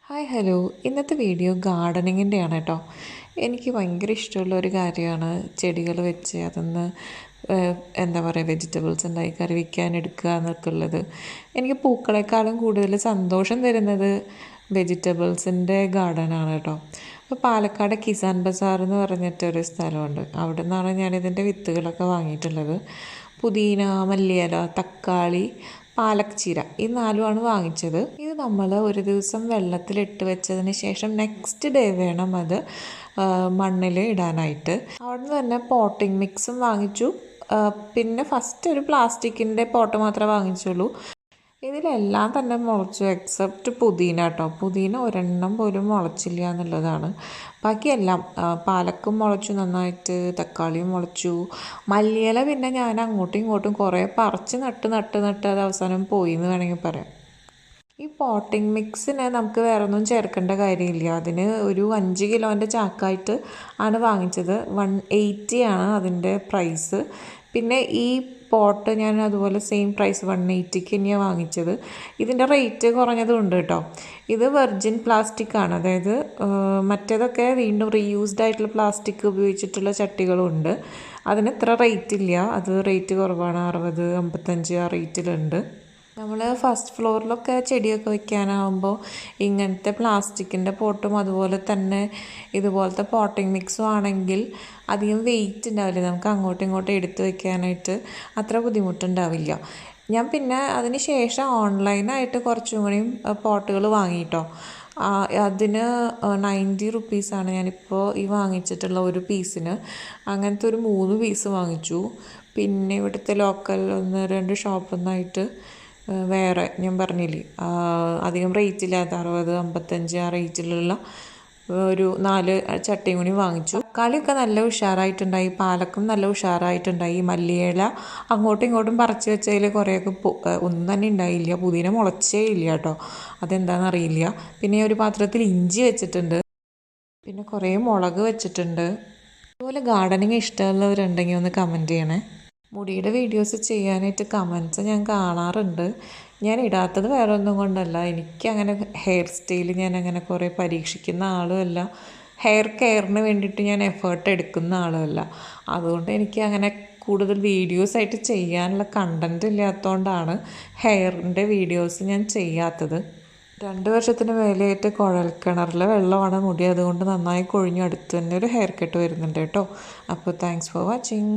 Hi hello. ഇന്നത്തെ video ഗാർഡനിങ്ങിൻ്റെയാണ് കേട്ടോ. എനിക്ക് ഭയങ്കര ഇഷ്ടമുള്ള ഒരു കാര്യമാണ് ചെടികൾ വെച്ച് അതൊന്ന് എന്താ പറയുക വെജിറ്റബിൾസ് ഉണ്ടായി കറി വയ്ക്കാൻ എടുക്കുക എന്നൊക്കെ ഉള്ളത്. എനിക്ക് പൂക്കളെക്കാളും കൂടുതൽ സന്തോഷം തരുന്നത് വെജിറ്റബിൾസിൻ്റെ ഗാർഡനാണ് കേട്ടോ. അപ്പോൾ പാലക്കാട് കിസാൻ ബസാർ എന്ന് പറഞ്ഞിട്ടൊരു സ്ഥലമുണ്ട്. അവിടെ നിന്നാണ് ഞാനിതിൻ്റെ വിത്തുകളൊക്കെ വാങ്ങിയിട്ടുള്ളത്. പുതിന, മല്ലിയില, തക്കാളി, പാലക് ചീര ഈ നാലുമാണ് വാങ്ങിച്ചത്. ഇത് നമ്മൾ ഒരു ദിവസം വെള്ളത്തിലിട്ട് വെച്ചതിന് ശേഷം നെക്സ്റ്റ് ഡേ വേണം അത് മണ്ണിൽ ഇടാനായിട്ട്. അവിടുന്ന് തന്നെ പോട്ടിംഗ് മിക്സും വാങ്ങിച്ചു. പിന്നെ ഫസ്റ്റ് ഒരു പ്ലാസ്റ്റിക്കിൻ്റെ പോട്ട് മാത്രമേ വാങ്ങിച്ചുള്ളൂ. ഇതിലെല്ലാം തന്നെ മുളച്ചു എക്സെപ്റ്റ് പുതിന കേട്ടോ. പുതിന ഒരെണ്ണം പോലും മുളച്ചില്ല എന്നുള്ളതാണ്. ബാക്കിയെല്ലാം പാലക്കും മുളച്ചു നന്നായിട്ട്, തക്കാളിയും മുളച്ചു. മല്ലിയില പിന്നെ ഞാൻ അങ്ങോട്ടും ഇങ്ങോട്ടും കുറേ പറിച്ച് നട്ട് അത് അവസാനം പോയി എന്ന് വേണമെങ്കിൽ പറയാം. ഈ പോട്ടിംഗ് മിക്സിന് നമുക്ക് വേറെ ഒന്നും ചേർക്കേണ്ട കാര്യമില്ല. അതിന് ഒരു 5 കിലോൻ്റെ ചാക്കായിട്ട് ആണ് വാങ്ങിച്ചത്. 180 ആണ് അതിൻ്റെ പ്രൈസ്. പിന്നെ ഈ പോട്ട് ഞാൻ അതുപോലെ സെയിം പ്രൈസ് 180ക്ക് തന്നെയാണ് വാങ്ങിച്ചത്. ഇതിൻ്റെ റേറ്റ് കുറഞ്ഞതും ഉണ്ട് കേട്ടോ. ഇത് വെർജിൻ പ്ലാസ്റ്റിക് ആണ്. അതായത് മറ്റേതൊക്കെ വീണ്ടും റീയൂസ്ഡ് ആയിട്ടുള്ള പ്ലാസ്റ്റിക് ഉപയോഗിച്ചിട്ടുള്ള ചട്ടികളുണ്ട്. അതിന് ഇത്ര റേറ്റ് ഇല്ല. അത് റേറ്റ് കുറവാണ്. 60, 55 ആ റേറ്റിലുണ്ട്. നമ്മൾ ഫസ്റ്റ് ഫ്ലോറിലൊക്കെ ചെടിയൊക്കെ വെക്കാനാകുമ്പോൾ ഇങ്ങനത്തെ പ്ലാസ്റ്റിക്കിൻ്റെ പോട്ടും അതുപോലെ തന്നെ ഇതുപോലത്തെ പോട്ടിംഗ് മിക്സും ആണെങ്കിൽ അധികം വെയിറ്റ് ഉണ്ടാവില്ല. നമുക്ക് അങ്ങോട്ടും ഇങ്ങോട്ടും എടുത്ത് വെക്കാനായിട്ട് അത്ര ബുദ്ധിമുട്ടുണ്ടാവില്ല. ഞാൻ പിന്നെ അതിന് ശേഷം ഓൺലൈനായിട്ട് കുറച്ചും കൂടിയും പോട്ടുകൾ വാങ്ങിയിട്ടോ. അതിന് 90 റുപ്പീസാണ് ഞാനിപ്പോൾ ഈ വാങ്ങിച്ചിട്ടുള്ള ഒരു പീസിന്. അങ്ങനത്തെ ഒരു 3 പീസ് വാങ്ങിച്ചു. പിന്നെ ഇവിടുത്തെ ലോക്കൽ 1-2 ഷോപ്പിൽ നിന്നായിട്ട് വേറെ ഞാൻ പറഞ്ഞില്ലേ അധികം റേറ്റില്ലാത്ത 60, 55 ആ റേറ്റിലുള്ള ഒരു 4 ചട്ടിയും കൂടി വാങ്ങിച്ചു. തക്കാളിയൊക്കെ നല്ല ഉഷാറായിട്ടുണ്ടായി, പാലക്കും നല്ല ഉഷാറായിട്ടുണ്ടായി. മല്ലിയില അങ്ങോട്ടും ഇങ്ങോട്ടും പറിച്ച് വെച്ചതിൽ കുറേയൊക്കെ ഒന്നും തന്നെ ഉണ്ടായില്ല. പുതിന മുളച്ചേ ഇല്ല കേട്ടോ. അതെന്താണെന്നറിയില്ല. പിന്നെ ഒരു പാത്രത്തിൽ ഇഞ്ചി വെച്ചിട്ടുണ്ട്. പിന്നെ കുറേ മുളക് വെച്ചിട്ടുണ്ട്. അതുപോലെ ഗാർഡനിങ് ഇഷ്ടമുള്ളവരുണ്ടെങ്കിൽ ഒന്ന് കമൻറ്റ് ചെയ്യണേ. മുടിയുടെ വീഡിയോസ് ചെയ്യാനായിട്ട് കമൻറ്റ്സ് ഞാൻ കാണാറുണ്ട്. ഞാൻ ഇടാത്തത് വേറെ ഒന്നും കൊണ്ടല്ല. എനിക്കങ്ങനെ ഹെയർ സ്റ്റൈൽ ഞാനങ്ങനെ കുറേ പരീക്ഷിക്കുന്ന ആളുമല്ല. ഹെയർ കെയറിന് വേണ്ടിയിട്ട് ഞാൻ എഫേർട്ട് എടുക്കുന്ന ആളുമല്ല. അതുകൊണ്ട് എനിക്ക് അങ്ങനെ കൂടുതൽ വീഡിയോസായിട്ട് ചെയ്യാനുള്ള കണ്ടൻറ്റ് ഇല്ലാത്തതുകൊണ്ടാണ് ഹെയറിൻ്റെ വീഡിയോസ് ഞാൻ ചെയ്യാത്തത്. 2 വർഷത്തിന് മേലെയായിട്ട് കുഴൽക്കിണറിലെ വെള്ളമാണ് മുടി. അതുകൊണ്ട് നന്നായി കൊഴിഞ്ഞ് അടുത്ത് തന്നെ ഒരു ഹെയർ കട്ട് വരുന്നുണ്ട് കേട്ടോ. അപ്പോൾ താങ്ക്സ് ഫോർ വാച്ചിങ്.